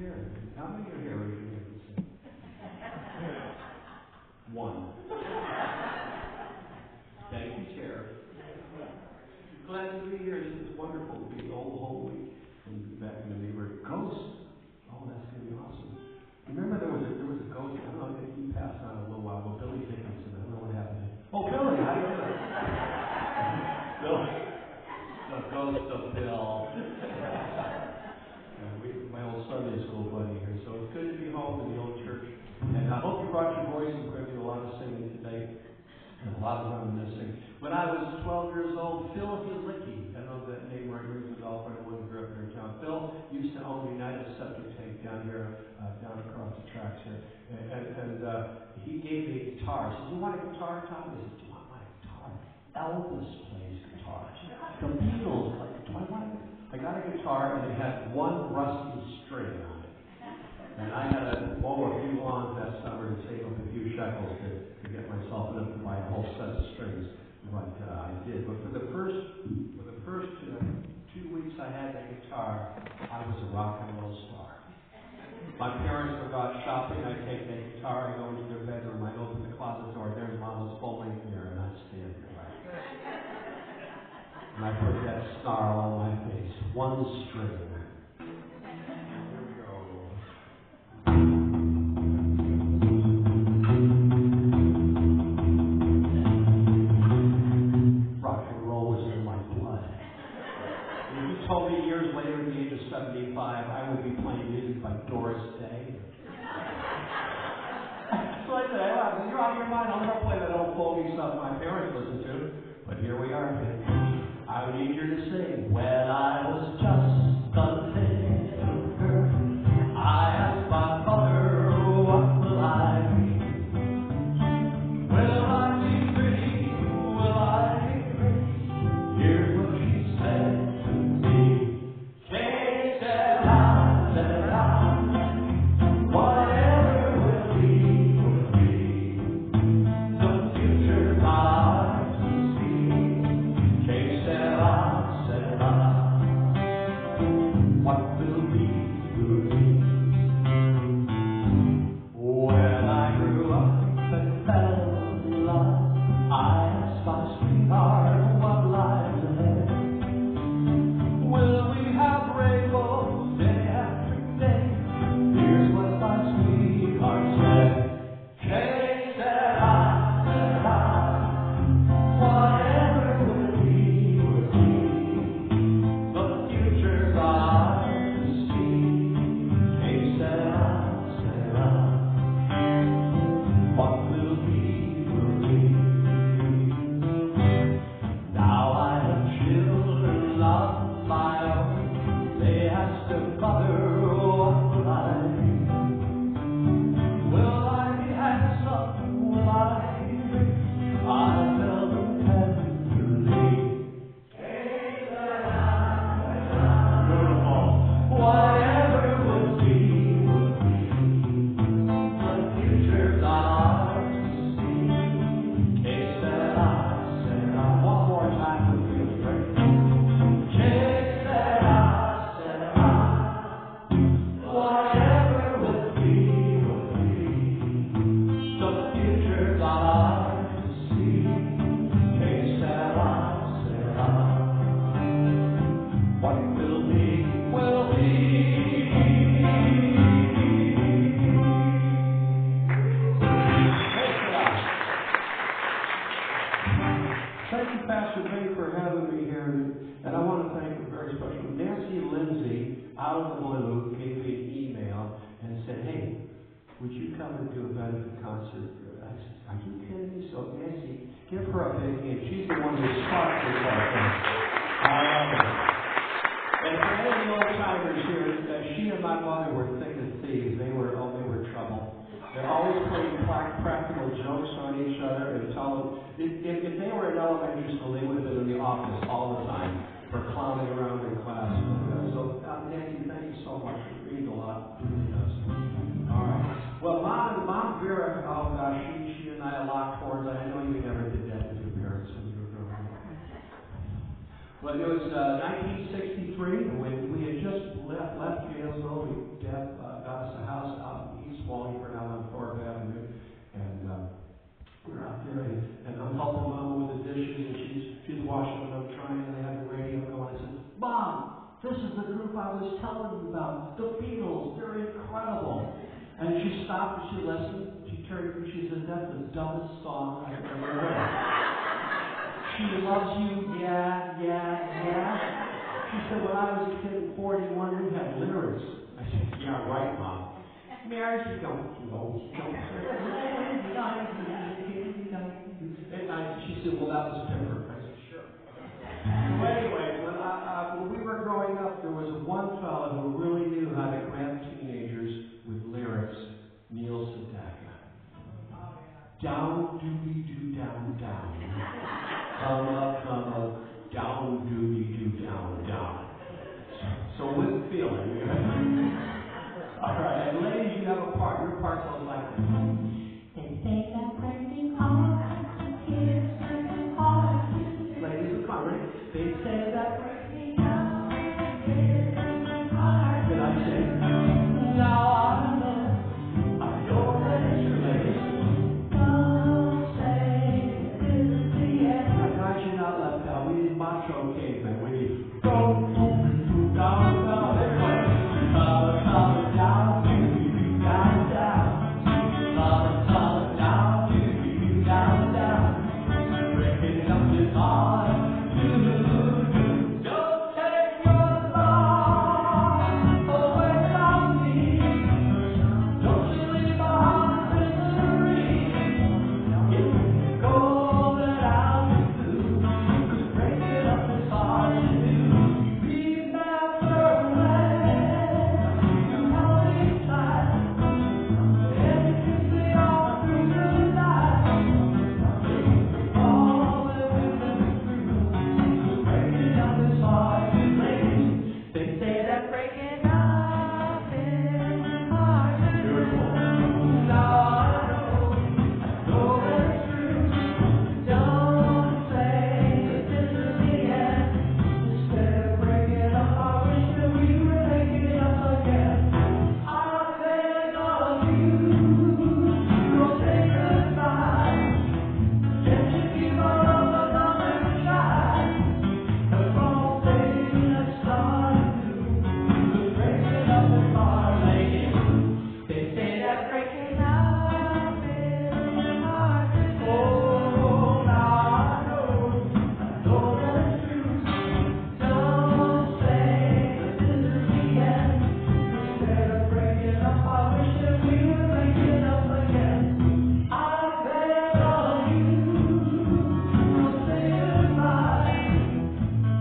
here? How many are here? Raise your hand. One. Thank you, Chair. Glad to be here. This is wonderful to be old home week and be back in the neighborhood. Ghost. Oh, that's going to be awesome. Remember there was a ghost. I don't know if he passed on a little while ago. Billy Dickinson. I don't know what happened. Oh, Billy, how you doing? Bill. The ghost of Bill. My old Sunday school buddy here. So it's good to be home in the old church. And I hope you brought your voices. We're going to do a lot of singing today. And a lot of reminiscing. When I was 12 years old, Phil Halicki, I don't know if that name rings a bell for anyone who grew up here in town. Phil used to own the United Septic Tank down here, down across the tracks here. And he gave me a guitar. He said, "You want a guitar, Tom?" I said, "Do you want my guitar? Elvis plays guitar. The Beatles play guitar. I got a guitar, and it had one rusty string on it. And I had to mow a few lawns that summer to save up a few shekels to get myself enough to buy a whole set of strings. But I did. But for the first 2 weeks I had that guitar, I was a rock and roll star. My parents would go out shopping. I'd take that guitar. I'd go into their bedroom. I'd open the closet door. There's Mama's full-length mirror, and I'd stand there. Right? And I put that snarl on my face. One string. Told me years later, at the age of 75, I would be playing music by Doris Day. So I said, "Hey, you're out of your mind. I'm going to play that old folky stuff my parents listened to." But here we are. I would need you to sing. When I was just a little girl, I asked my mother, what will I be? Will I be pretty? Will I be rich? Here's what she said. Would you come and do a benefit concert? I said, "Are you kidding me?" So Nancy, give her a big hand. She's the one who sparked this whole thing. I love her. And for any of the old timers here, she and my mother were thick as thieves. They were trouble. They're always playing practical jokes on each other and tell them if they were in elementary school, they would have been in the office all the time for clowning around in class. So Nancy, thank you so much. It means a lot. It really does. All right. Well, Mom Vera, oh gosh, she and I locked horns. I know you never did that with your parents when you were growing up. But it was 1963 when we had just left Yalesville. telling them about the Beatles. They're incredible. And she stopped and she listened. She turned and she said, that's the dumbest song I've ever heard. She loves you, yeah, yeah, yeah. She said, when I was a kid in 41, we had lyrics. I said, yeah, right, Mom. Mary, she don't. She said, well, that was different. I said, sure. So anyway, when we were growing up, there was one fellow who really knew how to grab teenagers with lyrics. Neil Sedaka. Down, doobie-doo, down, down. Come up, down, doobie-doo, down, down. So with feeling. All right, and ladies, you have a part. Your part goes like this. They say that breaking hearts is breaking hearts. Ladies, come on, ready? They say that breaking hearts is breaking hearts. Did I say? Now I know that it's true, ladies. Don't say this is the end. Guys, you're not left out. We need macho cavemen. We need go, down, down. Everybody. Down, down, down, down, down. Breaking up is hard. Don't take your thoughts away from me. Don't you leave my heart misery. It's all that I'll do. 'Cause breaking up is hard to do. Remember when you held me tight and you kissed me all through the night. All that we've been through. 'Cause breaking up is hard to do. They say that breaking up is hard to do. Now I know that it's true. Don't say that this is the end. Instead of breaking up, I wish that we were making up again. I beg of you, don't say goodbye. Can't you give our love another try? Come on, baby, let's start anew. 'Cause breaking up is hard, ladies. They say that breaking up is hard to do. Oh, now I know that it's true. Don't say that this is the end. Instead of breaking up, I wish that we were making up again. I beg of you, don't say goodbye.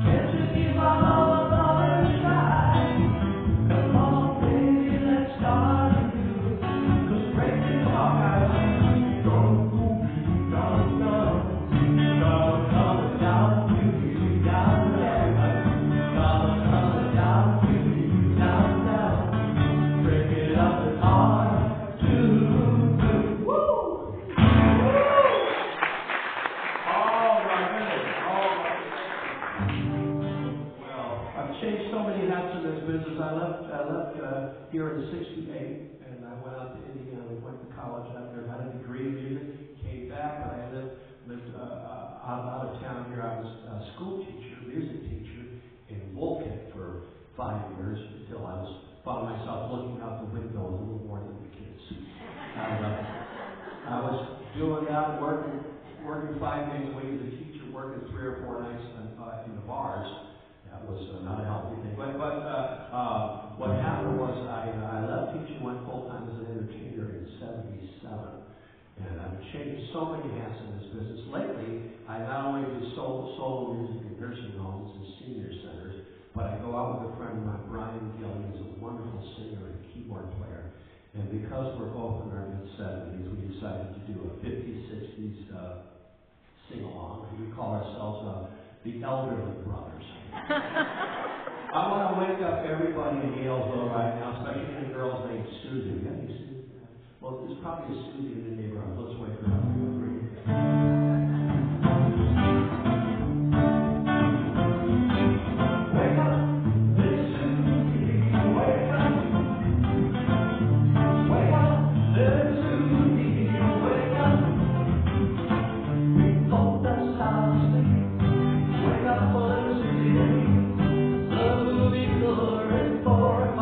Can't you give my love another try? Come on, baby, let's start anew. 'Cause breaking up, guys, down, down, down, down, down, everybody. Down, down, down. Breaking up is hard to do. Woo! All right. Well, I've changed so many hats in this business. I left here in '68, and I went out to Indiana. Went to college out there, got a degree in music. Came back, but I lived out of town here. I was a school teacher, music teacher in Woolkit for 5 years until I found myself looking out the window a little more than the kids. I was doing that, working 5 days a week as a teacher, working 3 or 4 nights in the bars. That was not a healthy thing. But what happened was I left teaching, went full time as an entertainer in '77. And I've changed so many hats in this business. Lately, I not only do solo music in nursing homes and senior centers, but I go out with a friend of mine, Brian Gill. He's a wonderful singer and keyboard player. And because we're both in our mid-70s, we decided to do a 50s, 60s sing-along. We call ourselves the Elderly Brothers. I want to wake up everybody in Yalesville right now, especially the girls named Susan. Yeah, you Susan? Well, there's probably a Susie in the neighborhood. Let's wake her up. Wake up, little Susie, wake up. Wake up, little Susie, wake up. We both are sound asleep. Wake up, little Susie, the movie's already for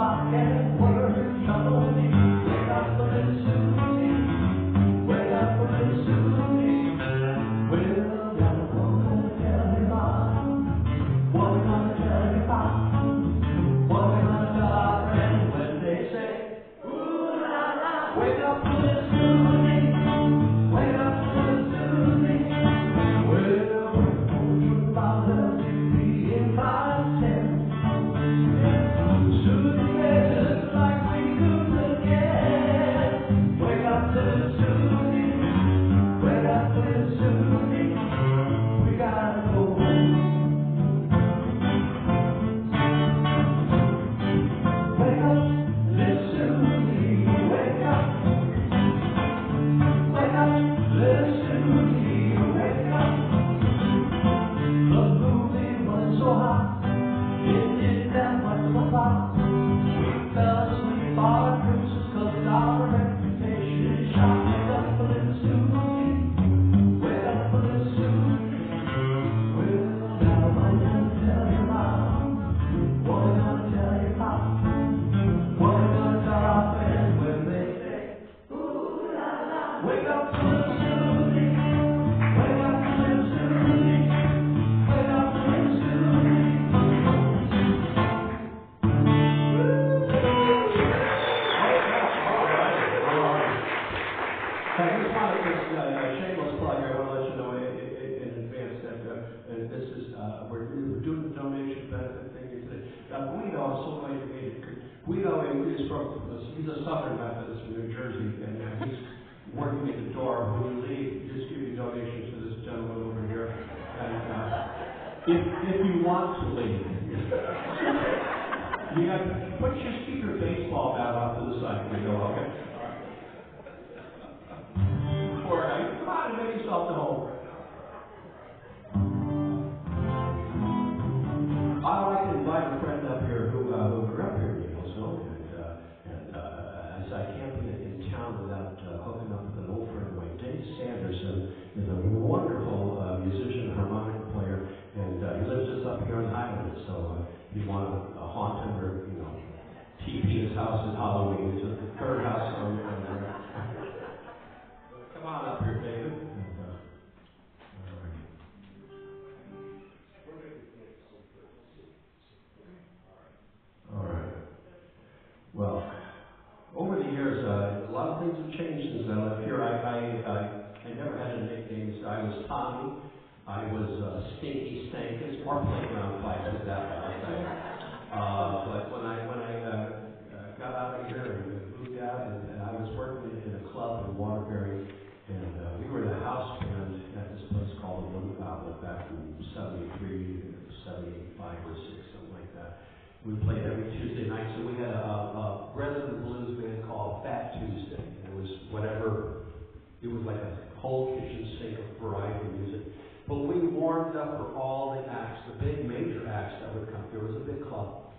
he's a Southern Methodist from New Jersey, and he's working at the door. When you leave, just give your donations to this gentleman over here. And if you want to leave, you got keep your baseball bat off to the side when you go, okay? Poor guy, come on and make yourself at home. I'd like to invite a friend up here who grew up here in Yalesville, and as I can't be in town without hooking up with an old friend of mine. Dave Sanderson is a wonderful musician, harmonic player, and he lives just up here in Highland. So if you want to haunt him or TP his house at Halloween, it's the third house on the right. Come on up here, David. All right. Well, over the years, a lot of things have changed since I left here. I never had a nickname. So I was Tommy. I was Stinky Stankus. More playground fights with that one. But when I got out of here and moved out, and I was working in a club in Waterbury, and we were the house band at this place called the Blue Outlet back in 73, 75 or 6, something like that. We played every Tuesday night, so we had a resident blues band called Fat Tuesday. And it was like a whole kitchen sink of variety of music. But we warmed up for all the acts, the big major acts that would come. There was a big club.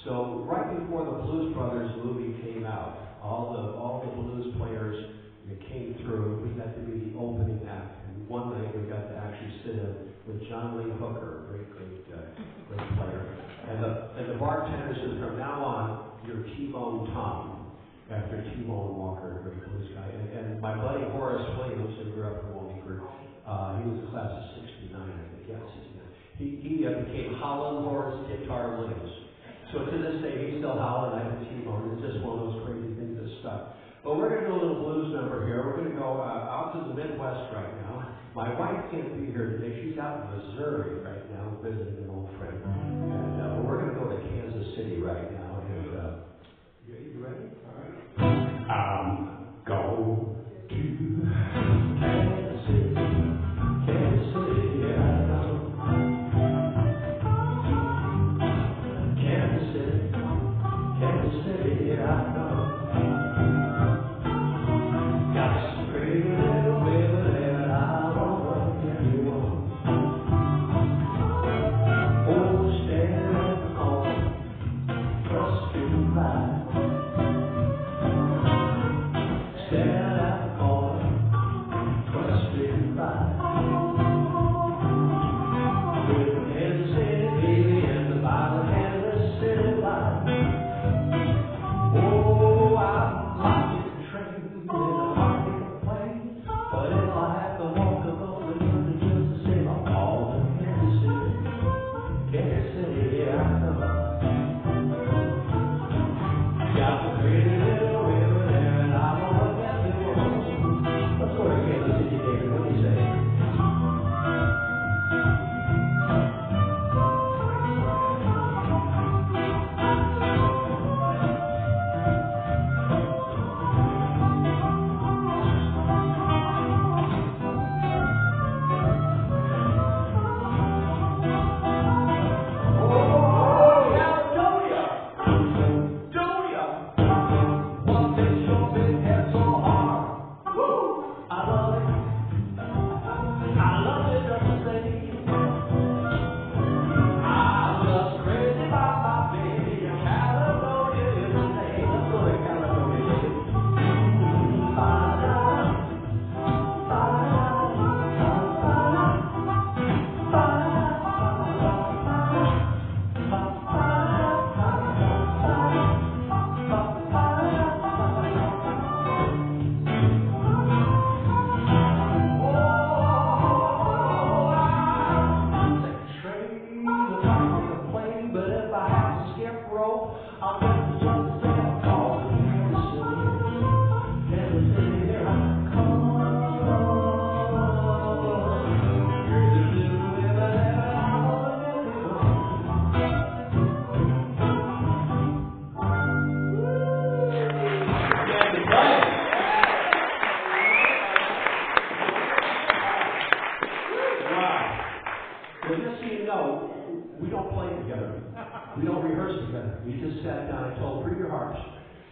So right before the Blues Brothers movie came out, all the blues players that came through, we got to be the opening act. And one night we got to actually sit in with John Lee Hooker, a great player. And the bartender says, from now on, you're T-Bone Tom, after T-Bone Walker, a great blues guy. And my buddy Horace Williams, who grew up in Wallingford, he was a class of 69, I think. Yeah, 69. He became Holland Horace Guitar Williams. So to this day, he's still Holland, I'm T-Bone. It's just one of those crazy things that stuck. But we're going to do a little blues number here. We're going to go out to the Midwest right now. My wife can't be here today. She's out in Missouri right now visiting an old friend. And we're going to go to Kansas City right now. And you ready? All right. I'm going to Kansas City. Kansas City, yeah, I know. Kansas City, yeah, I know. Got some pretty little women there, I wanna get you on. Oh, stand at the corner, trust you right. Stand at the corner, trust you right. With Kansas City, baby, and the bottle of Kansas City light. Oh,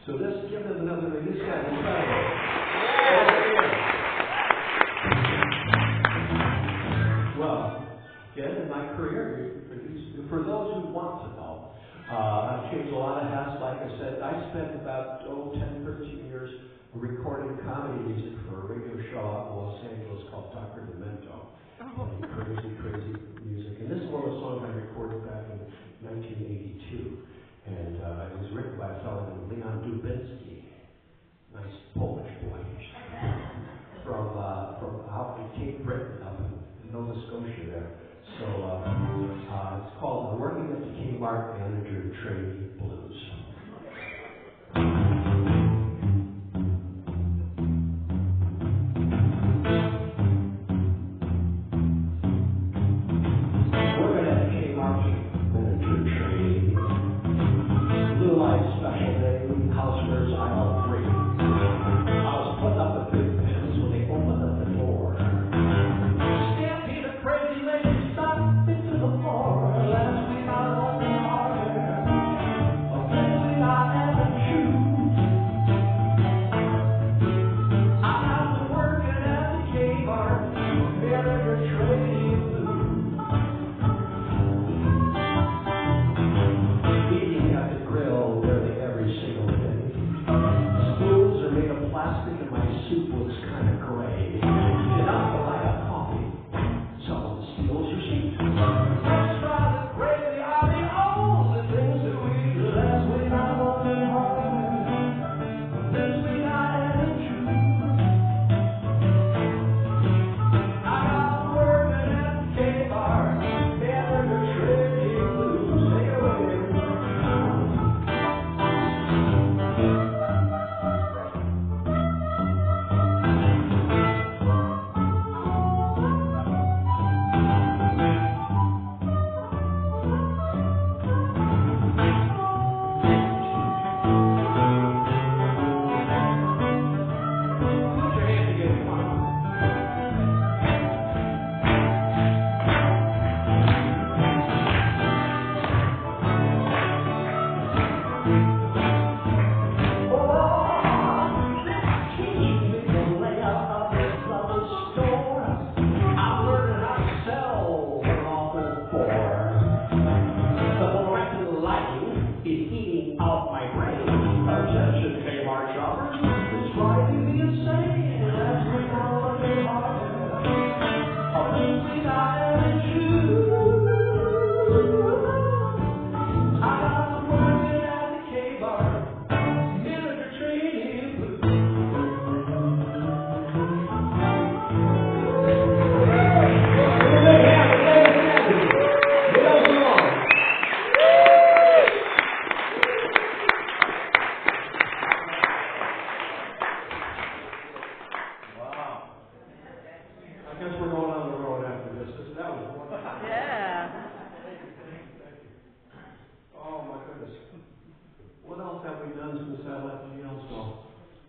So let's give them another ring. This guy is well, again, in my career, for those who want to know, I've changed a lot of hats. Like I said, I spent about 10, 13 years recording comedy music for a radio show out in Los Angeles called Dr. Demento. Crazy music. And this is one of the songs I recorded back in 1982. And it was written by a fellow named Leon Dubinsky, nice Polish boy, from out in Cape Breton, up in Nova Scotia there. So it's called Working at the Kmart Manager Trainee Blues.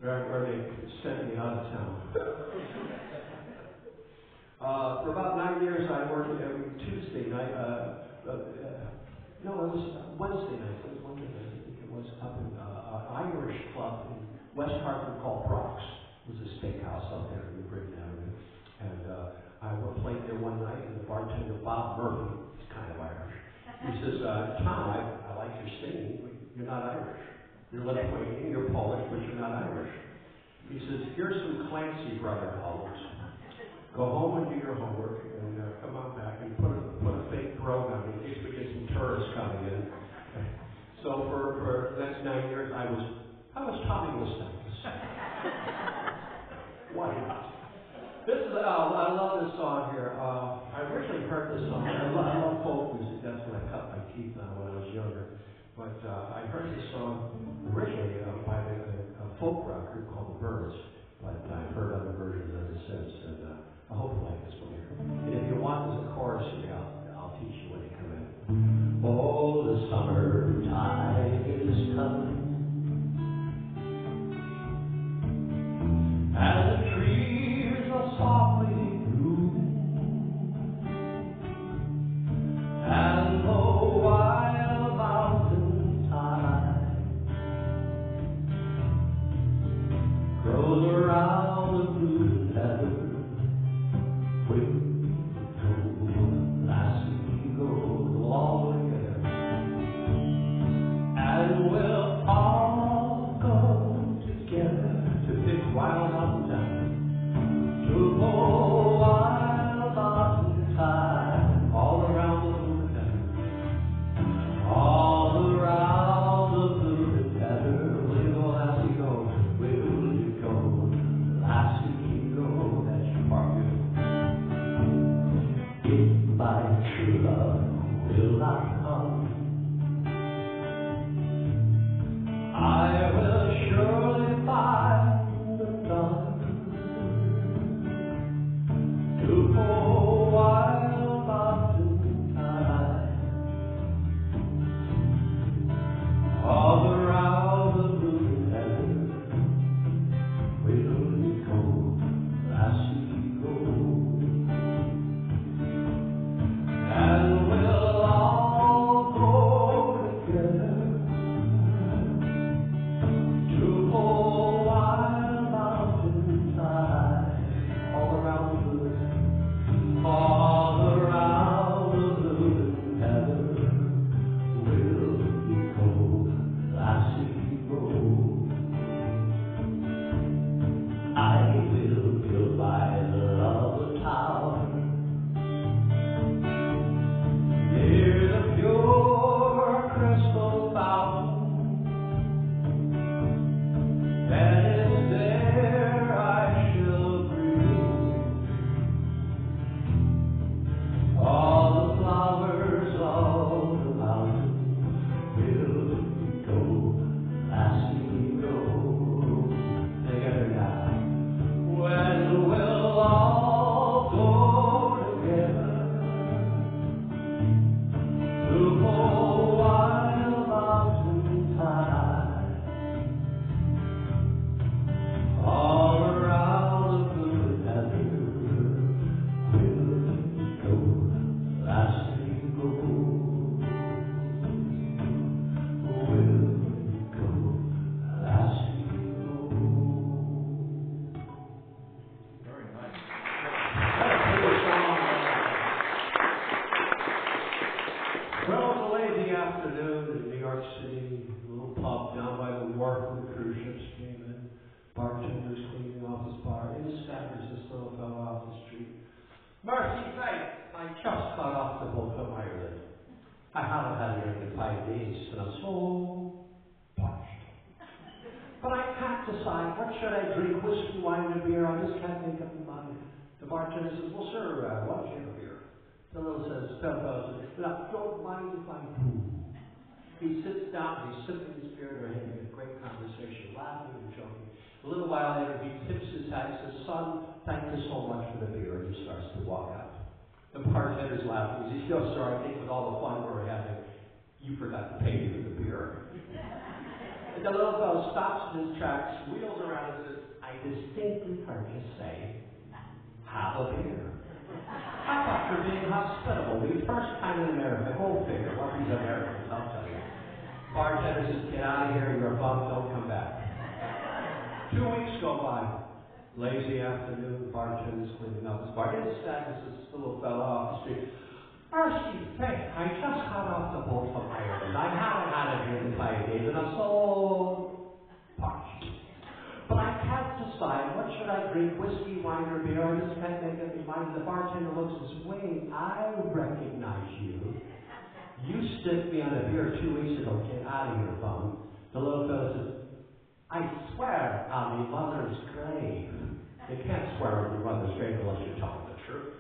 Where they sent me out of town. For about 9 years, I worked every Tuesday night. No, it was Wednesday night. It was Wednesday night. I think it was up in an Irish club in West Hartford called Brock's. It was a steakhouse out there in the Britain Avenue. And I played there one night, and the bartender, Bob Murphy, he's kind of Irish. He says, Tom, I like your singing, but you're not Irish. You're Lithuanian, you're Polish, but you're not Irish. He says, here's some Clancy Brother albums. Go home and do your homework, and come on back and put a fake brogue on in case we get some tourists coming in. So for the next 9 years, I was Tommy Stankus. Why not? This is I love this song here. I originally heard this song. I love folk music. That's what I cut my teeth on when I was younger. But I heard this song originally by a folk rocker called the Birds. But I've heard other versions ever since, and I hope you like this one here. And if you want, there's a chorus here. I'll teach you when you come in. Oh, the summer tide is coming, as the trees are softly blue, and the wild mountain tide worship's came in. Bartenders cleaning off his bar. In staggers this little fellow off the street. Mercy sake, I just got off the boat from Ireland. I haven't had a drink in 5 days, and I'm so parched. But I can't decide, what should I drink, whiskey, wine, or beer? I just can't make up my mind. The bartender says, well, sir, why don't you have a beer? The little fellow says, look, don't mind if I do. He sits down, he's sipping his beer, they're having a great conversation, laughing and joking. A little while later, he tips his hat and says, son, thank you so much for the beer, and he starts to walk out. The bartender's laughing. He says, oh, sir, I think with all the fun we're having, you forgot to pay me for the beer. And the little fellow stops in his tracks, wheels around, and says, I distinctly heard you say, have a beer. I thought you were being hospitable. The first time in America. Go figure. What these Americans, I'll tell you. Bartender says, get out of here. You're a bum. Don't come back. 2 weeks go by. Lazy afternoon. Bartender's cleaning up his bar. In Stankus, this little fellow off the street. Mercy sake, I just got off the boat from Ireland. I haven't had a drink in 5 days, and I'm so parched. But I can't decide, what should I drink, whiskey, wine, or beer? I just can't make up my mind. The bartender looks and says, wait, I recognize you. You stiffed me on a beer 2 weeks ago. Get out of here, bum. The little fellow says, I swear on my mother's grave. You can't swear on your mother's grave unless you're telling the truth.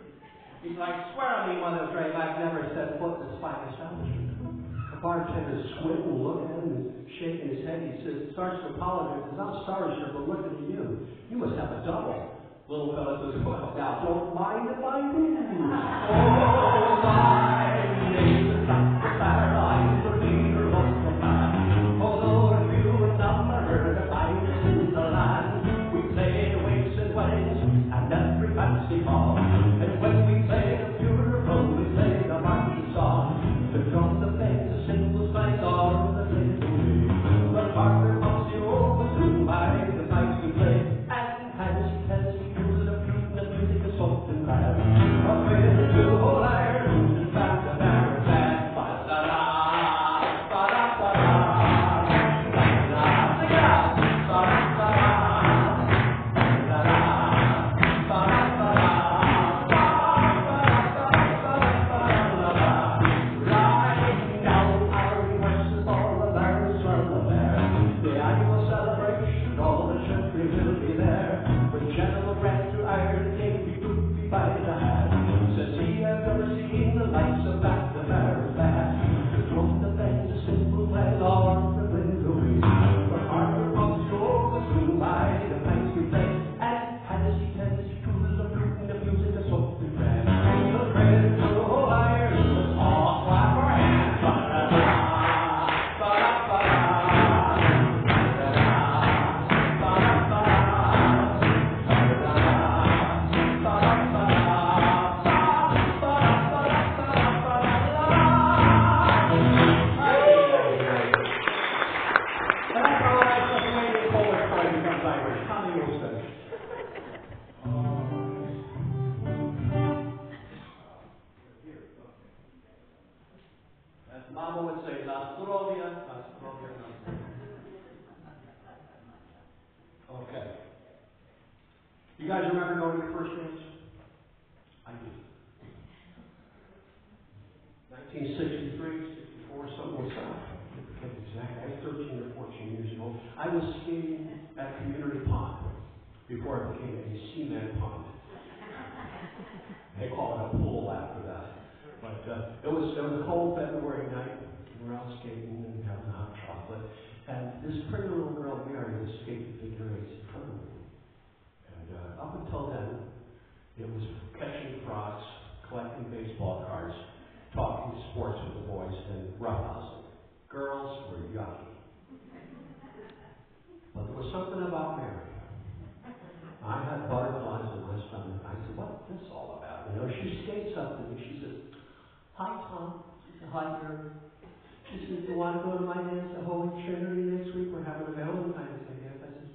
He's like, swear on my mother's grave, I've never set foot in this fine establishment. The bartender's squinting, looking at him, and shaking his head. He says, starts to apologize. He says, I'm sorry, sir, but looking at you, you must have a double. Little fellow says, well, now, don't mind if I do. Oh, my name is Dr. Paradise, the leader of the man. Although if you have never heard of ice in the land, we play the wakes and weddings and every fancy ball. And when we play the funeral, we play the marching song. The drum, the bass, the cymbals, my all the things we do. The partner pumps you over to by the night we play. And hands, you the flute, the music is soft and glad. Up with the two whole iron, and back the barrel band. Ba-da-da, ba-da-da-da, ba-da-da, sing it out. Ba-da-da-da, ba-da-da, ba-da-da. Mama would say, "La Zdrovia, La Zdrovia, La Zdrovia." Okay. You guys remember going to your first dance? I do. 1963, 64, something like that. I can't exactly. I was 13 or 14 years old. I was skating at Community Pond before it became a cement pond. They call it a pool after that. But it was a cold February night. We were out skating and having hot chocolate. And this pretty little girl, Mary, was skating figure eights in front of me. And up until then, it was catching frogs, collecting baseball cards, talking sports with the boys, and roughhousing. Girls were yucky. But there was something about Mary. I had butterflies on my stomach. I said, what's this all about? You know, she skates up to me. She says, hi, Tom. She said, hi, Mary. She says, you want to go to my dance at Holy Trinity next week? We're having a Valentine's Day dance. I said,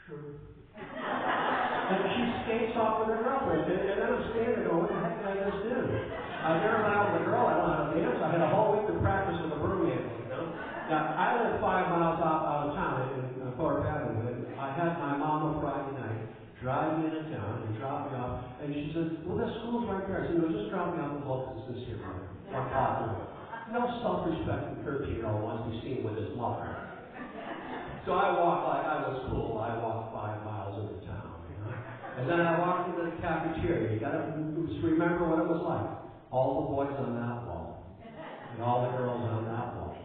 sure. And she skates off with her girlfriend. And then I'm standing there going, what the heck did I just do? I never went out with a girl. I don't know how to dance. I had a whole week to practice with a broom handle, you know? Now, I live 5 miles out of town in Thorpe parents. You know, just drop me off the local sincere mother. Or father. No self-respecting 13-year-old wants to be seen with his mother. So I walked like I was cool. I walked 5 miles into town. You know? And then I walked into the cafeteria. You got to remember what it was like. All the boys on that wall. And all the girls on that wall.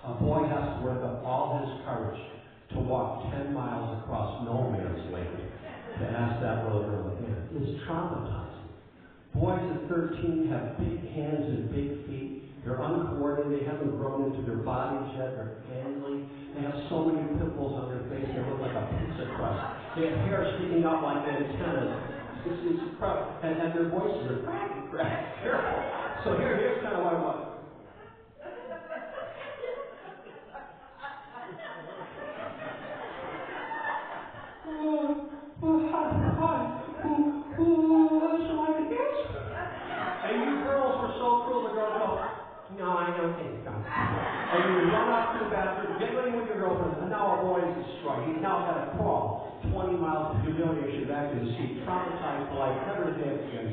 A boy has to work up all his courage to walk 10 miles across no man's land to ask that little girl a hand. It's traumatizing. Boys at 13 have big hands and big feet. They're uncoordinated. They haven't grown into their bodies yet. They're gangly. They have so many pimples on their face. They look like a pizza crust. They have hair sticking up like antennas. It's incredible. And their voices are cracky. Careful. So here's kind of what it was. And you girls were so cruel, the girls go, no, I don't think so. And you run up to the bathroom, get ready with your girlfriend, and now our boy is destroyed. He's now got to crawl 20 miles of humiliation back to his seat, traumatized for life, never to dance again.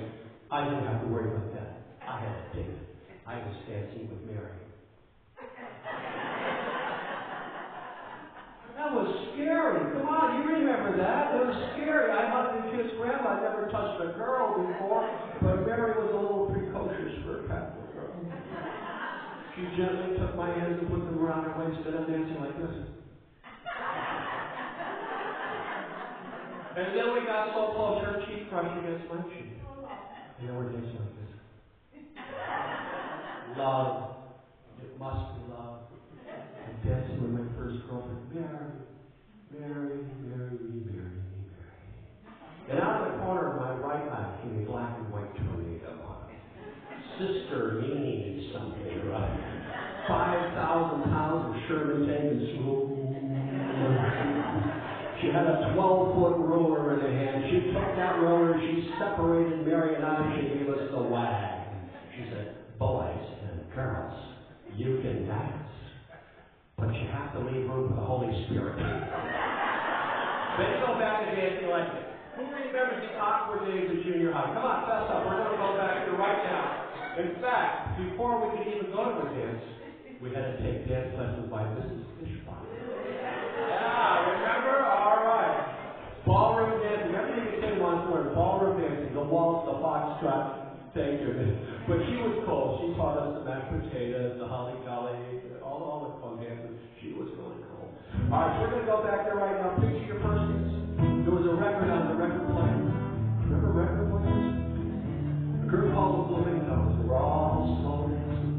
I didn't have to worry about that. I had a date. I was dancing with Mary. That was scary. Come on, you remember that? It was scary. I hugged the kid's grandma. I never touched a girl before, but Mary was a little precocious for a Catholic girl. She gently took my hands and put them around her waist, and I'm dancing like this. And then we got so close, her cheek brushed against my cheek. And then we're dancing like this. Love. It must be love. I'm dancing with my first girlfriend, Mary. Mary, Mary, Mary, Mary. And out of the corner of my right eye came a black and white tornado. Sister Nene something or other. 5,000 pounds of Sherman tank and smooth. She had a 12-foot roller in her hand. She took that roller, she separated Mary and I, she gave us the wag. She said, boys and girls, you can dance. But you have to leave room for the Holy Spirit. Then you go back to dancing like this. Who remembers the awkward days of junior high? Come on, fess up. We're going to go back here right now. In fact, before we could even go to a dance, we had to take dance lessons by Mrs. Fishbone. Yeah, remember? All right. Ballroom dancing. Everything the kid wants to learn. Ballroom dancing. The waltz, the foxtrot. Thank you. But she was cool. She taught us the mashed potatoes, the holly jolly, all the fun dances. She was really cool. All right, so we're going to go back there right now. Picture your first dance. There was a record on the record player. Remember record players? A group called the Flamingos. They were all slow dancing.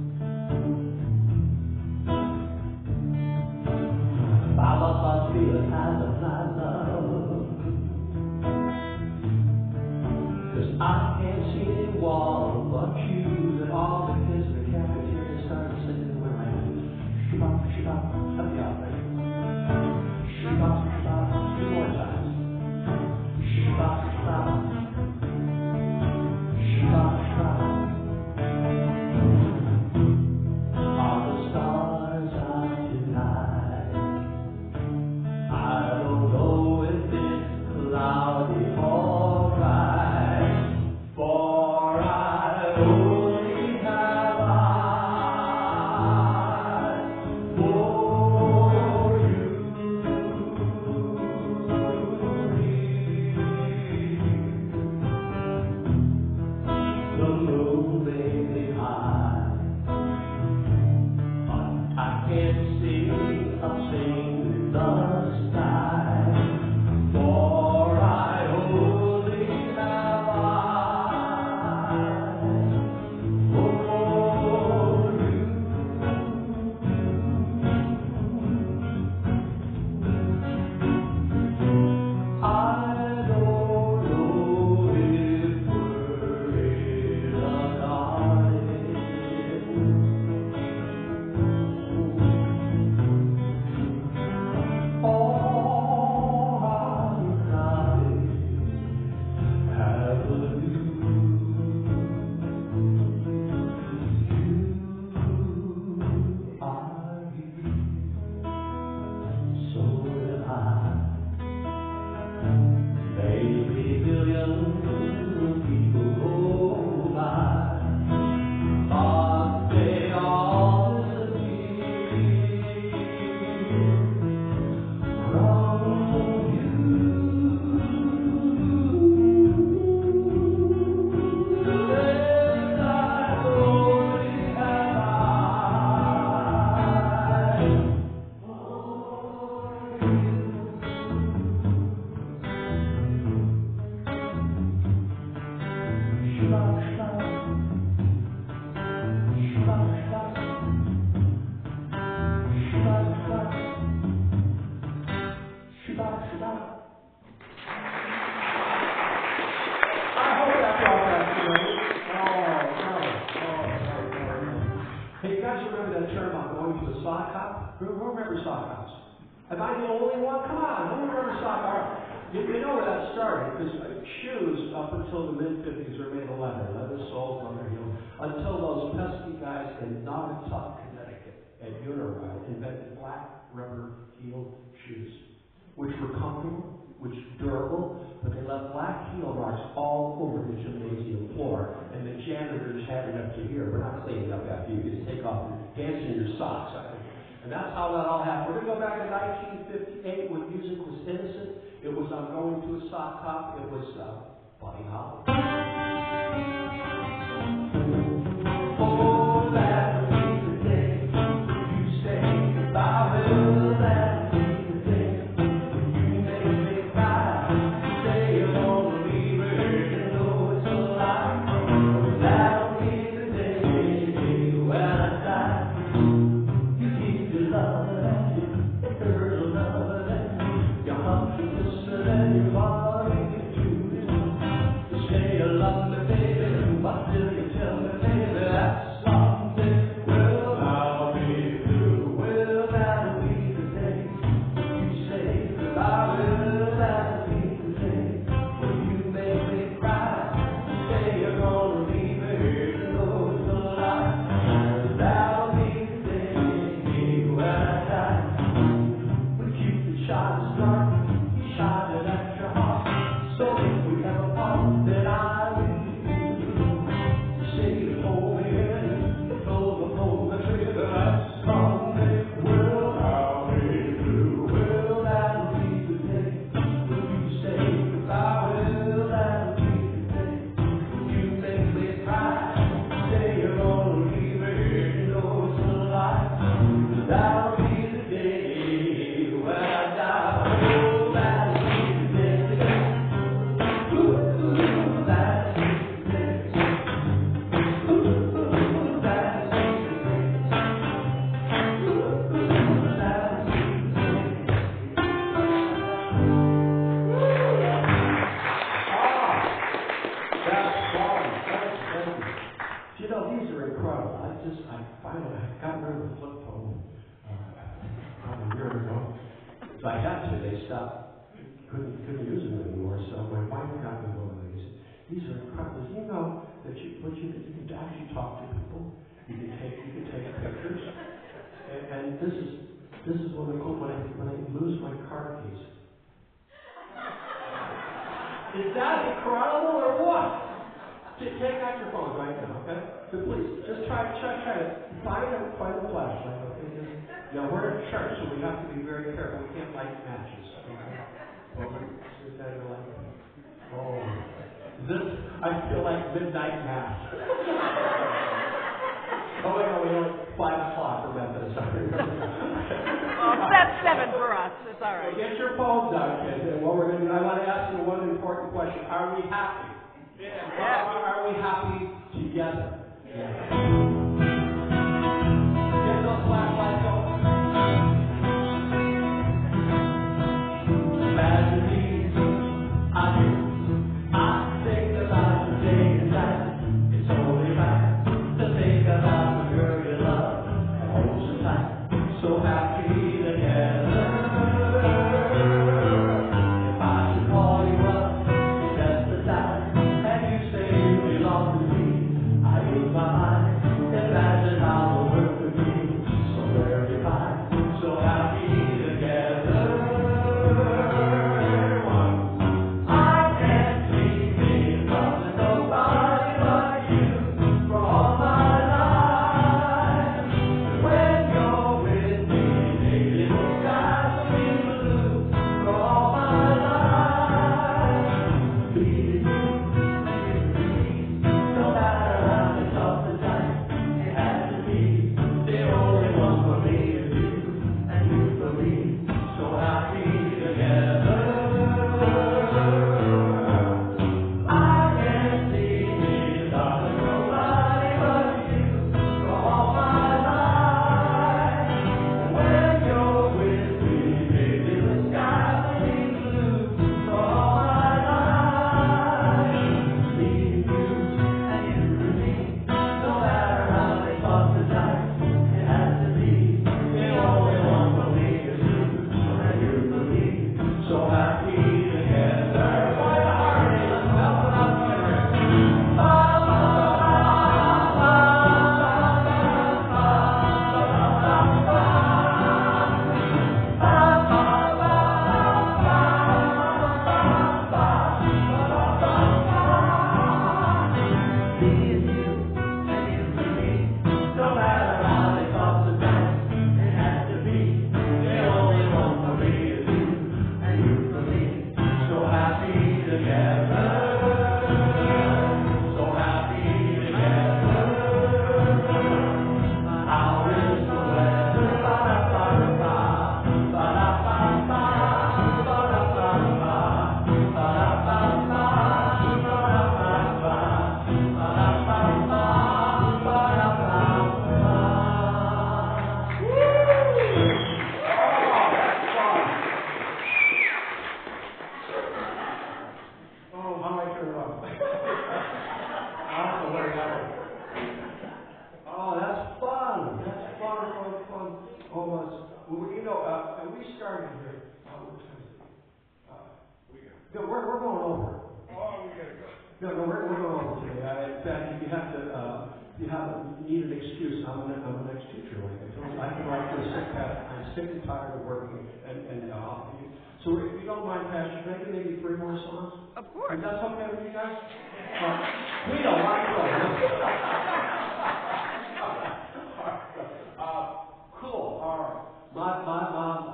Baba feels has a fly love. 'Cause I can't see anyone but you. That all the kids in the cafeteria started singing. We're like, shubba, shubba, help me out, baby. Shubba, Shoebox, stop. I hope that brought that to you. Hey, you guys remember that term about going to a sock hop? Who remembers sock hops? Am I the only one? Come on, who remembers sock hops? You know where that started, because shoes up until the mid-50s were made of leather soles, leather heels, until those pesky guys in Naugatuck, Connecticut, at Uniride invented black rubber-heeled shoes, which were comfortable, which were durable, but they left black heel marks all over the gymnasium floor, and the janitors had it up to here. We're not cleaning up after you. Just take off your pants and your socks. And that's how that all happened. We're going to go back to 1958 when music was innocent. It was I'm going to a sock hop. It was Buddy Holly. Oh, that'll be the day you say goodbye. Well, that'll be the day you make me cry. Say you're gonna leave her, you know it's a lie. That'll be the day when I die. You keep your love and you hurt your love and your heart is twisted and your body is true. You say you love me, baby, but till you tell me, baby, that's something. Well, I'll be through. Well, that'll be the day you say goodbye. Well, that'll be the day when you make me cry. You say you're gonna leave me, you know it's a lie. And that'll be the day when I die. When Cupid shot his dart, he shot it at your heart. So if we ever part, then I will. You say you hold me in, you pull the trigger, that's someday. Well, I'll be through. Well, that'll be the day when you say goodbye. Well, that'll be the day when you make me cry. Say you're gonna leave me, you know it's a lie. That'll be the day when I die. Oh, that'll be the day. Ooh, that'll be the day. Ooh, that'll be the day. Ooh, that'll be the that's fun. Thank you. You know, these are incredible. I finally got rid of the flip phone about a year ago. So I had to. They stopped. Couldn't use them anymore. So my wife got me one of these. These are incredible. You know that you can actually talk to people. You can take pictures. And this is one of the cool when I lose my car keys. Is that incredible or what? Take out your phones right now, okay? So please, just try to find a flashlight, okay? Now we're in church, so we have to be very careful. We can't light matches. Okay? Is that your light? Oh, I feel like midnight mass. Oh wait, no, we know 5 o'clock for Methodist. That's 7 for us. It's all right. So get your phones out, kids. And what we're going to do, I want to ask you one important question. Are we happy? Yeah. Are we happy together? Yeah. Get those flashlights going. Imagine these. I think about the day and night. It's only right to think about the girl you love and hold so tight. So happy together. If I should call you up, just the time, and you say you belong to me, I use my mind. Imagine What time is it? No, we're going over. Oh, we gotta go. No, we're going over today. In fact, you have to, you need an excuse. I'm an ex-teacher, like I told you. I can write for a sick path. I'm sick and tired of working. So if you don't mind, Pastor, can I get maybe 3 more songs? Of course. If that's okay with you guys? We don't like those. Cool. All right. My mom,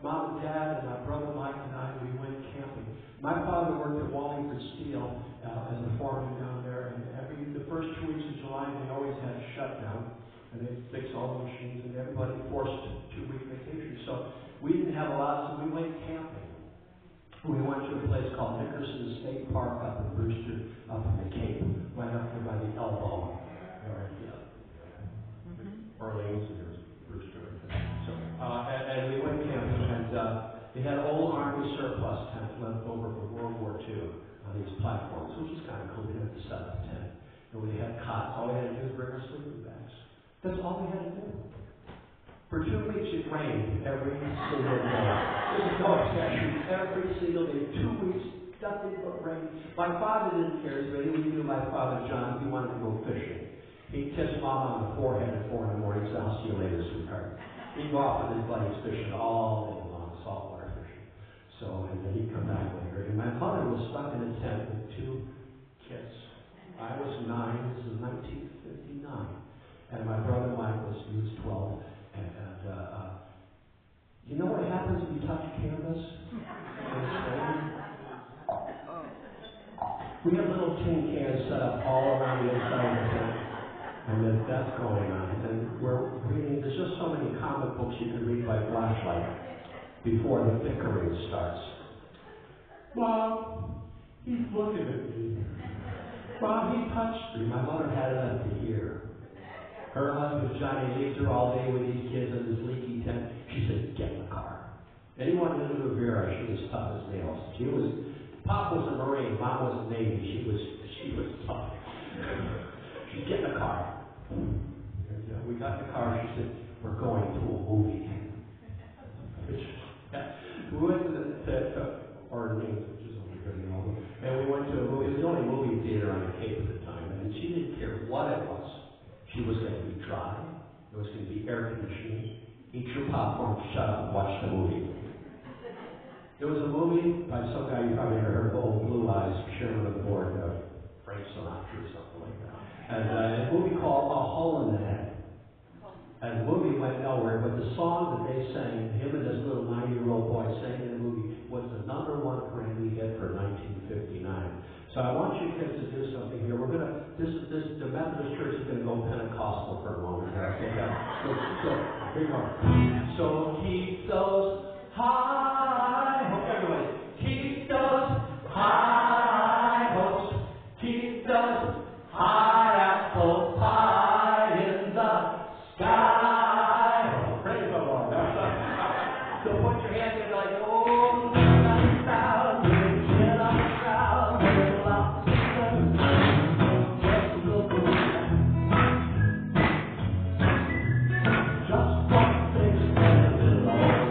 Mom and Dad and my brother Mike and I, we went camping. My father worked at Wallingford CT as a foreman down there, and the first 2 weeks of July they always had a shutdown, and they fixed all the machines, and everybody forced 2-week vacation. So we didn't have a lot, so we went camping. We went to a place called Nickerson State Park up in Brewster, up in the Cape, right up there by the elbow. Orleans, and there's Brewster. So, and we went camping, and they had old Army surplus tents left over from World War II on these platforms, which is kind of cool. We had the 7th tent, and we had cots. All we had to do was bring our sleeping bags. That's all we had to do. For 2 weeks, it rained every single day. There's no exception. Every single day, 2 weeks, nothing but rain. My father didn't care. He knew my father, John. He wanted to go fishing. He'd kiss Mom on the forehead at 4 in the morning, so I'll see you later, sweetheart. He'd go off with his buddies fishing all day long, saltwater fishing. So, and then he'd come back later. And my mother was stuck in a tent with 2 kids. I was 9. This is 1959. And my brother Mike was 12. And you know what happens when you touch canvas? We have little tin cans set up all around the inside of the tent. And then that's going on. And we're reading, there's just so many comic books you can read by flashlight before the bickering starts. Mom, he's looking at me. Mom, he touched me. My mother had enough to hear. Her husband, Johnny, leaves her all day with these kids in this leaky tent. She said, get in the car. Anyone who knew Vera, she was tough as nails. Pop was a Marine, Mom was a Navy. She was tough. She said, get in the car. And, we got in the car, she said, we're going to a movie. We went to Orleans, which is only pretty old, and we went to a movie. It was the only movie theater on the Cape at the time, and she didn't care what it was. She was going to be dry. It was going to be air conditioning. Eat your popcorn, shut up, and watch the movie. There was a movie by some guy you probably never heard of, Old Blue Eyes, chairman of the board, Frank Sinatra or something like that. And a movie called A Hole in the Head. And the movie went nowhere, but the song that they sang, him and this little 9-year-old boy sang in the movie, was the #1 Grammy hit for 1959. So I want you kids to do something here. We're gonna the Methodist Church is gonna go Pentecostal for a moment. Okay? So here we go. So keep those high hopes, everybody. Keep those high hopes. Keep those high apple pie in the sky. Oh, praise the Lord. So put your hands in like, oh, just one thing, a little old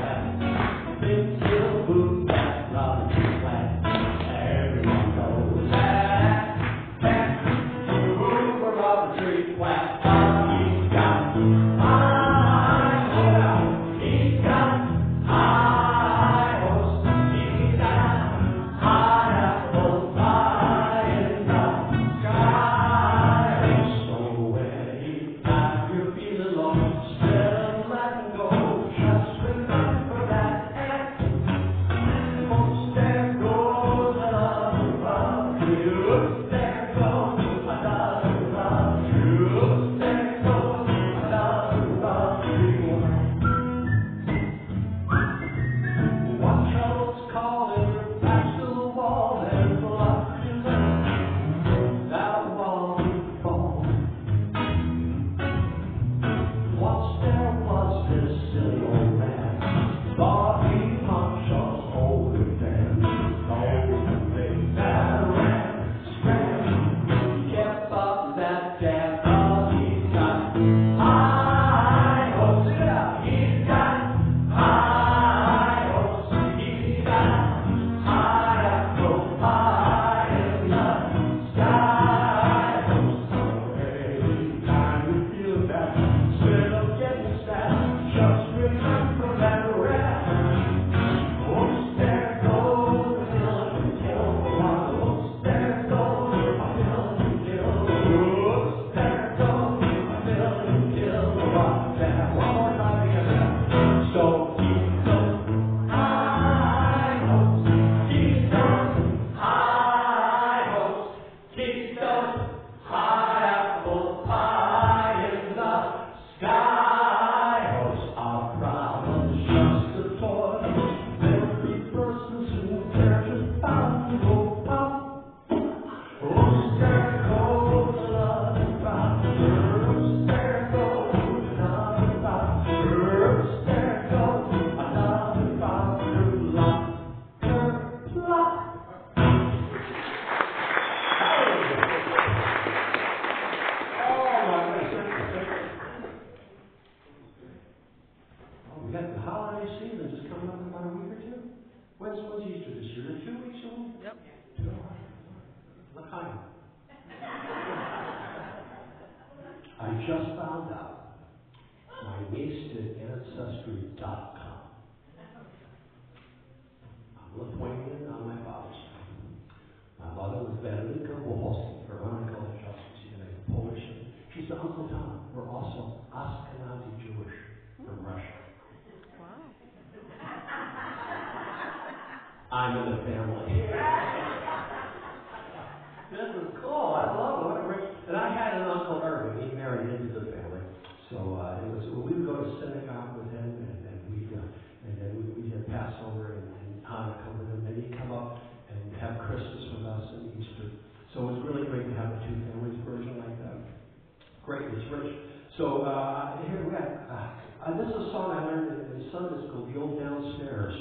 when's Easter this year? Is it 2 weeks away? Yep. L'chaim. I just found out my niece did Ancestry.com. I'm Lithuanian on my father's side. My mother was Veronica and Polish. She said, Uncle Tom, we're also Ashkenazi Jewish from Russia. Wow. I'm in the family. This is cool. I love it. What a great. And I had an Uncle Irving. He married into the family. So it was. We would go to synagogue with him, and then we'd have Passover and Hanukkah with him. Then he'd come up and have Christmas with us and Easter. So it was really great to have a two families version like that. Great, it's rich. So here we have. This is a song I learned in Sunday school, the old downstairs.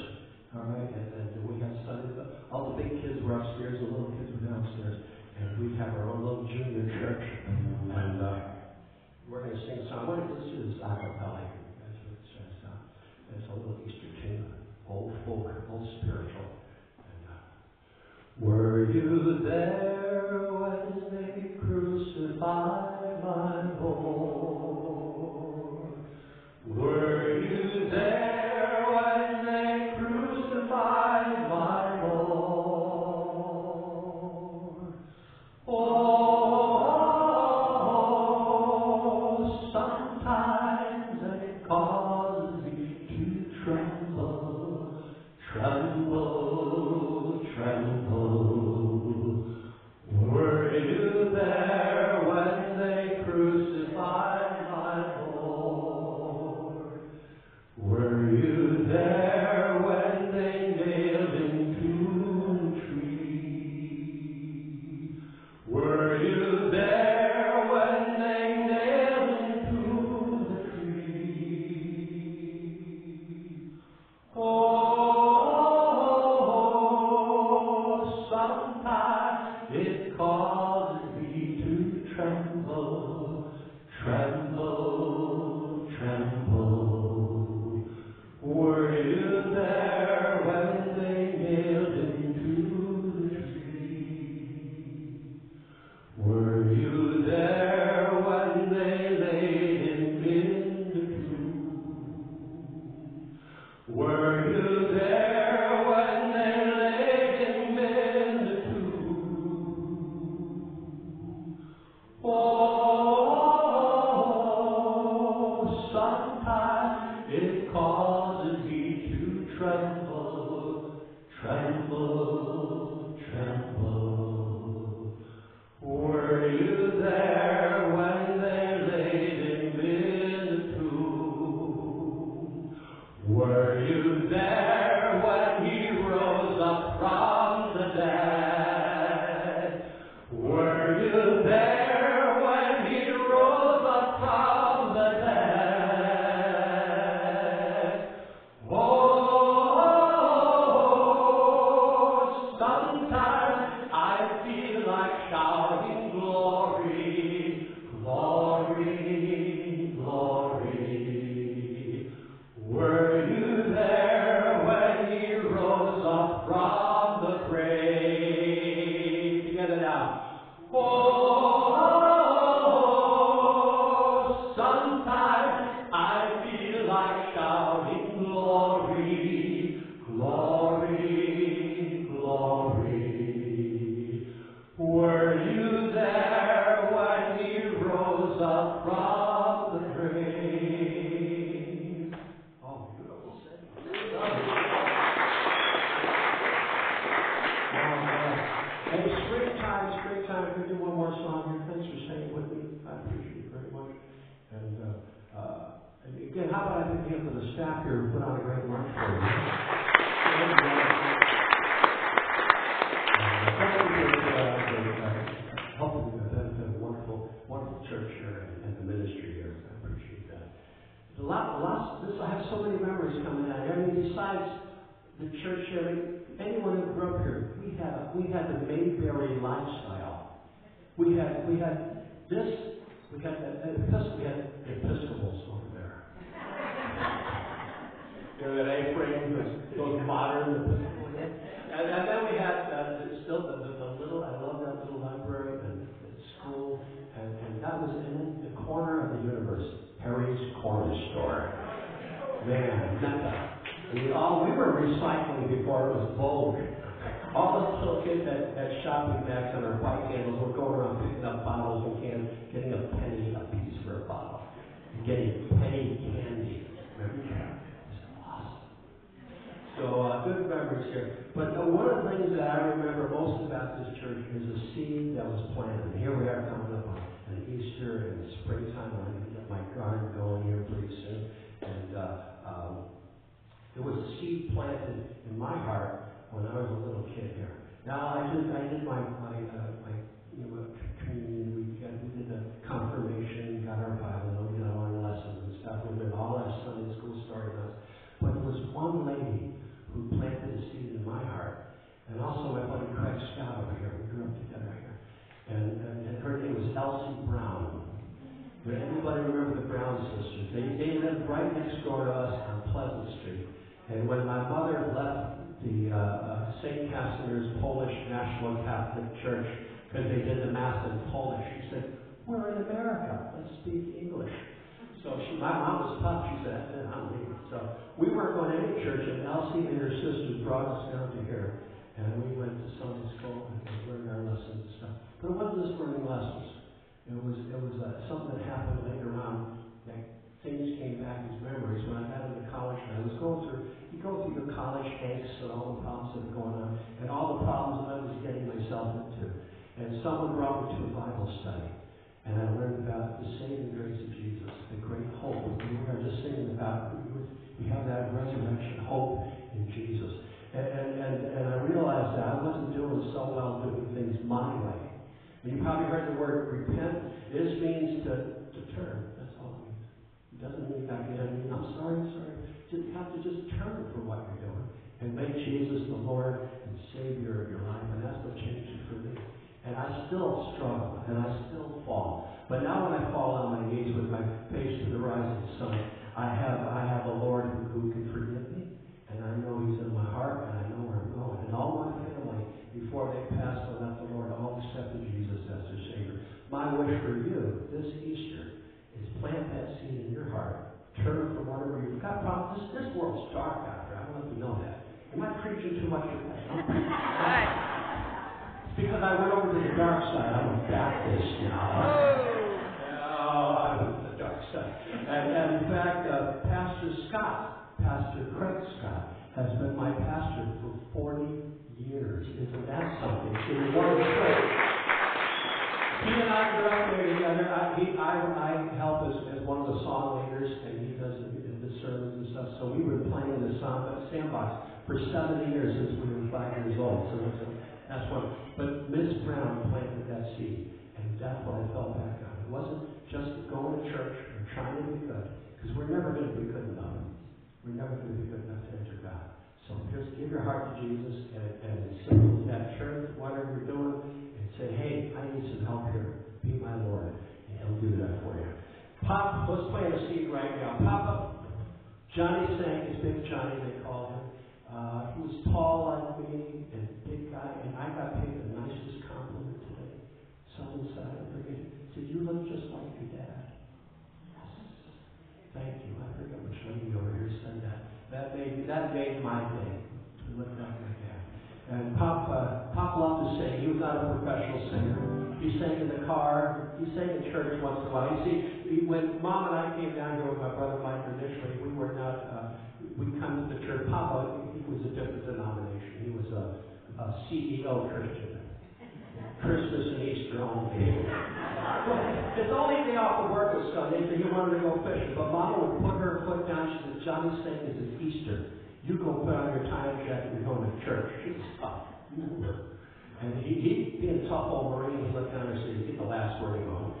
All right, and we had Sundays. All the big kids were upstairs, the little kids were downstairs, and we'd have our own little junior church. And we're going to sing a song. This is acapella. That's what it says. It's a little Easter tune, old folk, old spiritual. And, were you there when they crucified my Lord? Were you there when they crucified my Lord? Oh, sometimes it causes me to tremble, tremble, tremble. Were you there when they crucified my Lord? Were you there when they nailed him to the tree? Were you there when they nailed him to the tree? Oh, sometimes it causes me to tremble, tremble, tremble. Were you there when they nailed him to the tree? Were you there when they laid him in the tomb? Were you there when they laid him in the tomb? Oh, sometimes it causes me to tremble, tremble, tremble. Were you there when they laid him in the tomb? Were you there when he rose up from the dead? Were you there when he rose up from the dead? Oh, sometimes I feel like shouting glory, glory, glory. Were you there when he rose up from the grave? Together now. Oh, sometimes I feel like shouting glory, glory, glory. Were you there when he rose up from the grave? Oh, beautiful singing. Hey, springtime. Can we do one more song here? Thanks for staying with me. I appreciate it very much. And again, how about I give it to the staff here who put on a great lunch for you? Thank you for helping me benefit a wonderful, wonderful church here and the ministry here. I appreciate that. I have so many memories coming out. I mean, besides the church here, anyone who grew up here, we had the Mayberry lifestyle. We had this. We had the Episcopals over there. You know that A-frame, those modern Episcopals. recycling before it was vogue. All the little kids had shopping bags on their bike handles were going around picking up bottles and cans, getting a penny a piece for a bottle, getting penny candy. Remember that? It was awesome. So good memories here. But one of the things that I remember most about this church is a seed that was planted. And here we are coming up on Easter and springtime. I'm going to get my garden going here pretty soon. And there was a seed planted in my heart when I was a little kid here. Now I did my communion. We did the confirmation, got our Bible, we did our lessons and stuff. We did all our Sunday school story notes. But there was one lady who planted a seed in my heart, and also my buddy Craig Scott over here. We grew up together here, and her name was Elsie Brown. Does anybody remember the Brown sisters? They lived right next door to us on Pleasant Street. And when my mother left the St. Casimir's Polish National Catholic Church, because they did the Mass in Polish, she said, "We're in America. Let's speak English." So my mom was tough. She said, "That's it, I'm leaving." So we weren't going to any church, and Elsie and her sisters brought us down to here. And we went to Sunday school and learned our lessons and stuff. But it wasn't just learning lessons. It was something that happened later on. Like things came back as memories when I got into college and I was going through. You go through your college angst and all the problems that are going on, and all the problems I was getting myself into. And someone brought me to a Bible study, and I learned about the saving grace of Jesus, the great hope. We were just singing about we have that resurrection hope in Jesus. And I realized that I wasn't doing so well doing things my way. And you probably heard the word repent. This means to turn. That's all it means. It doesn't mean that I'm sorry. You have to just turn from what you're doing and make Jesus the Lord and Savior of your life. And that's what changed it for me. And I still struggle and I still fall. But now when I fall on my knees with my face to the rising sun, I have a Lord who can forgive me. And I know He's in my heart, and I know where I'm going. And all my family, before they passed and left the Lord, all accepted Jesus as their Savior. My wish for you this Easter is plant that seed in your heart. Turn from whatever you've got problems. This world's dark out there. I don't know if you know that. Am I preaching too much today? It's because I went over to the dark side. I'm a Baptist now. Oh, I went to the dark side. And in fact, Pastor Craig Scott, has been my pastor for 40 years. Isn't that something? In one church. He and I grew up there together. I help as one of the song leaders, and he does the sermons and stuff. So we were playing the sandbox for 70 years since we were 5 years old. So that's what. But Miss Brown planted that seed, and that's what I fell back on. It wasn't just going to church or trying to be good, because we're never going to be good enough. We're never going to be good enough to enter God. So just give your heart to Jesus and as simple as that. Turn from whatever you're doing and say, "Hey, I need some help here. Be my Lord." And He'll do that for you. Pop, let's plant a seed right now. Papa, Johnny Stankus, Big Johnny, they call him. He was tall like me and big guy, and I got paid the nicest compliment today. Someone said, I forget, said, "You look just like your dad." Thank you. I forget which lady over here said that. That made my day. He looked like my dad. And Pop loved to sing. He was not a professional singer. He sang in the car. He sang in church once in a while. You see, when Mom and I came down here with my brother Mike initially, we were not. We come to the church. Papa, he was a different denomination. He was a CEO Christian. Christmas and Easter only. His only day off of work was Sunday, so he wanted to go fishing. But Mama would put her foot down. She said, "Johnny Stankus, it's Easter. You go put on your tie and jacket. You're going to church." She was tough. And he being a tough old Marine, he looked down and said, "You get the last word." He goes,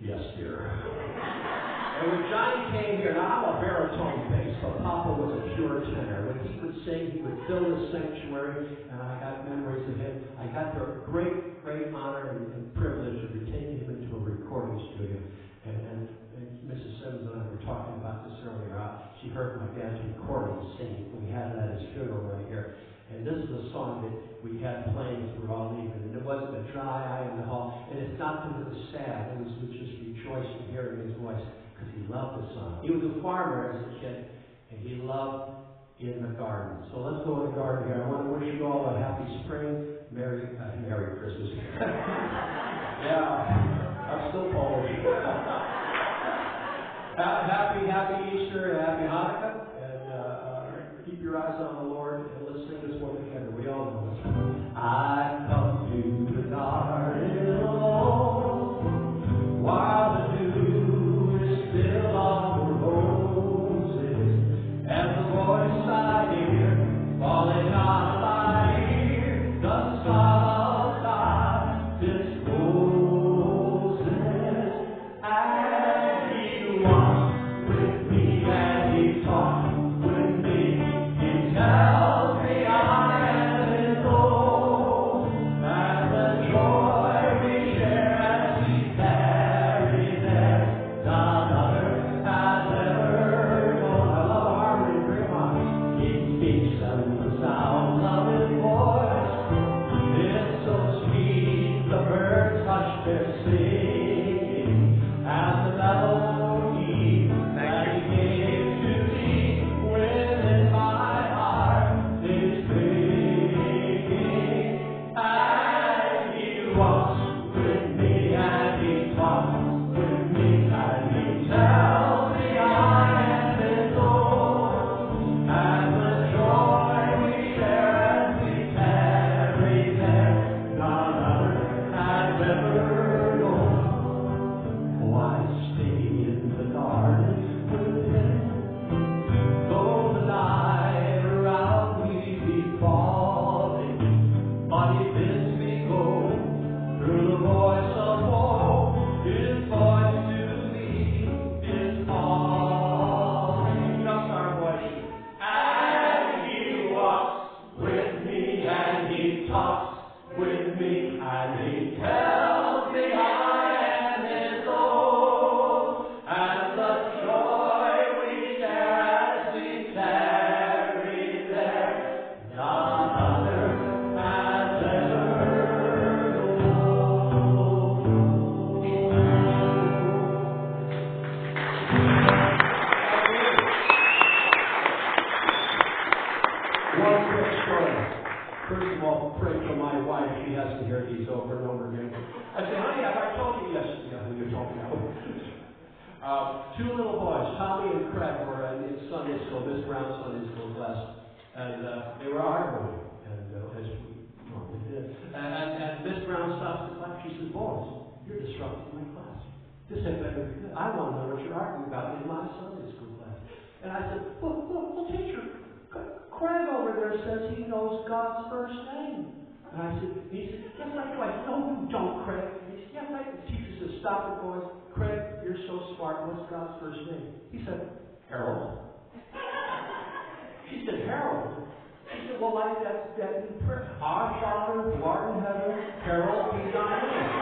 "Yes, dear." And when Johnny came here, now I'm a baritone bass, but Papa was a pure tenor. When he would sing, he would fill the sanctuary, and I got memories of him. I got the great honor and privilege of taking him into a recording studio. And Mrs. Simmons and I were talking about this earlier. She heard my dad's recording singing. We had that at his funeral right here. And this is a song that we had playing as we were all leaving. And it wasn't a dry eye in the hall. And it's not that it was sad. It was just rejoicing hearing his voice, because he loved the song. He was a farmer as a kid, and he loved in the garden. So let's go in the garden here. I want to wish you all a happy spring. Merry Christmas. Yeah, I'm still Polish. Happy Easter, happy Hanukkah, and keep your eyes on the Lord, and let's sing this one together. We all know this. I come to the garden alone, while the dew is still on the roses, and the voice I hear falling on my ear, the Son of God disposes, and He walks with me, and He talks with me. He tells me I am His own, and the joy we share as we tarry there, none other has ever known. I love harmony, bring 'em on. He speaks, and the sound of His voice is so sweet, the birds hush their singing, and the melody that He gave to me within my heart is singing. And He walks with me, and He talks with me, and He tells me I am His own, and the joy we share as we tarry there, none other has ever known. Oh, I stay in the garden with Him, though the night around me be falling, but He bids me go through the voice of woe. His voice to me is calling. Just our voice. And He walks with me, and He talks with me, and He tells me I am His own, and the joy we share as we tarry there, none other has ever known. One quick story. First of all, pray for my wife. She has to hear these over and over again. I said, honey, have I told you? Yes, who you're talking about. Two little boys, Tommy and Craig, were in Sunday school, Miss Brown's Sunday school class, and they were arguing, and as we normally did. And Miss Brown stops the class. She says, boys, you're disrupting my class. This had better be good. I want to know what you're arguing about in my Sunday school class. And I said, well, teacher, Craig over there says he knows God's first name. And I said, he said, yes, I do. I said, no, you don't, Craig. He said, yes, I do. The teacher said, stop it, boys. Craig, you're so smart. What's God's first name? He said, Harold. She said, Harold. She said, well, like that in prayer. Our Father, who art in heaven, Harold be thy name.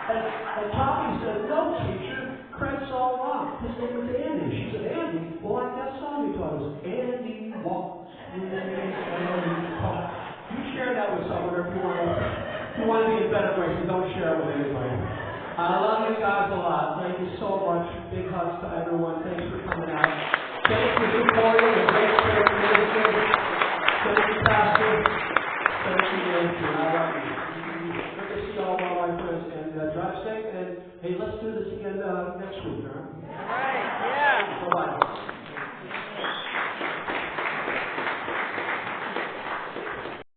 And Tommy said, no, teacher. Craig's all wrong. His name was Andy. She said, Andy? Well, like that song you taught us. Andy walks with me, Andy talks. You share that with someone, or if you want to be in better grace, don't share it with anybody. I love you guys a lot. Thank you so much. Big hugs to everyone. Thanks for coming out. Thanks for supporting the great church ministry. Thank you, Pastor. Thank you, Nancy. I love you. Good to see all my friends. And drive safe. And hey, let's do this again next week, all right?